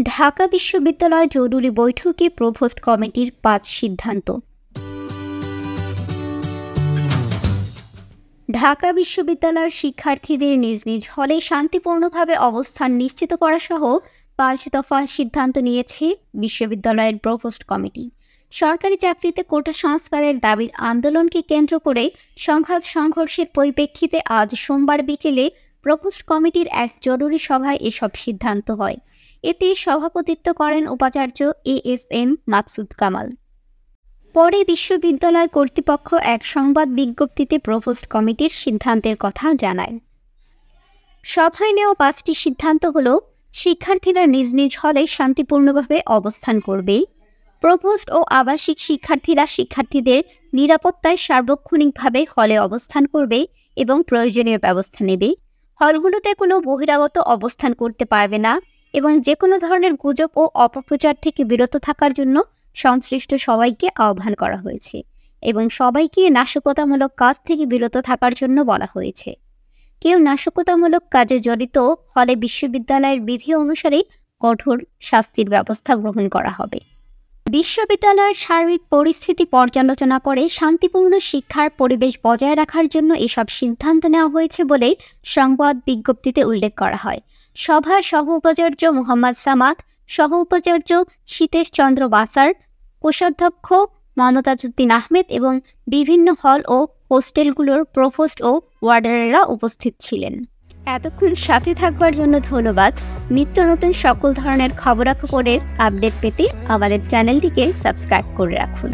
ঢাকা বিশ্ববিদ্যালয় জরুরি বৈঠকে প্রভোস্ট কমিটির ৫ সিদ্ধান্ত। ঢাকা বিশ্ববিদ্যালয়ের শিক্ষার্থীদের নিজ নিজ হলে শান্তিপূর্ণভাবে অবস্থান নিশ্চিত করা সহ ৫ দফা সিদ্ধান্ত নিয়েছে বিশ্ববিদ্যালয়ের প্রভোস্ট কমিটি। সরকারি চাকরিতে কোটা সংস্কারের দাবির আন্দোলনকে কেন্দ্র করে সংঘাত সংঘর্ষের পরিপ্রেক্ষিতে আজ সোমবার বিকেলে প্রভোস্ট কমিটির এক জরুরি সভায় এসব সিদ্ধান্ত হয়। এতে সভাপতিত্ব করেন উপাচার্য ASM মাকসুদ কামাল। পরে বিশ্ববিদ্যালয় কর্তৃপক্ষ এক সংবাদ বিজ্ঞপ্তিতে প্রভোস্ট কমিটির সিদ্ধান্তের কথা জানায়। সভায় নেওয়া ৫টি সিদ্ধান্ত হল: শিক্ষার্থীরা নিজ নিজ হলে শান্তিপূর্ণভাবে অবস্থান করবে, প্রভোস্ট ও আবাসিক শিক্ষার্থীরা শিক্ষার্থীদের নিরাপত্তায় সার্বক্ষণিকভাবে হলে অবস্থান করবে এবং প্রয়োজনীয় ব্যবস্থা নেবে, হলগুলোতে কোনো বহিরাগত অবস্থান করতে পারবে না এবং যে কোনো ধরনের গুজব ও অপপ্রচার থেকে বিরত থাকার জন্য সংশ্লিষ্ট সবাইকে আহ্বান করা হয়েছে এবং সবাইকে নাশকতামূলক কাজ থেকে বিরত থাকার জন্য বলা হয়েছে। কেউ নাশকতামূলক কাজে জড়িত হলে বিশ্ববিদ্যালয়ের বিধি অনুসারে কঠোর শাস্তির ব্যবস্থা গ্রহণ করা হবে। বিশ্ববিদ্যালয়ের সার্বিক পরিস্থিতি পর্যালোচনা করে শান্তিপূর্ণ শিক্ষার পরিবেশ বজায় রাখার জন্য এসব সিদ্ধান্ত নেওয়া হয়েছে বলে সংবাদ বিজ্ঞপ্তিতে উল্লেখ করা হয়। সভায় সহ উপাচার্য মোহাম্মদ সামাদ, সহ উপাচার্য শীতেশ চন্দ্র বাসার, কোষাধ্যক্ষ মমতাজউদ্দিন আহমেদ এবং বিভিন্ন হল ও হোস্টেলগুলোর প্রভোস্ট ও ওয়ার্ডারেরা উপস্থিত ছিলেন। এতক্ষণ সাথে থাকবার জন্য ধন্যবাদ। নিত্য নতুন সকল ধরনের খবরাখবরের আপডেট পেতে আমাদের চ্যানেলটিকে সাবস্ক্রাইব করে রাখুন।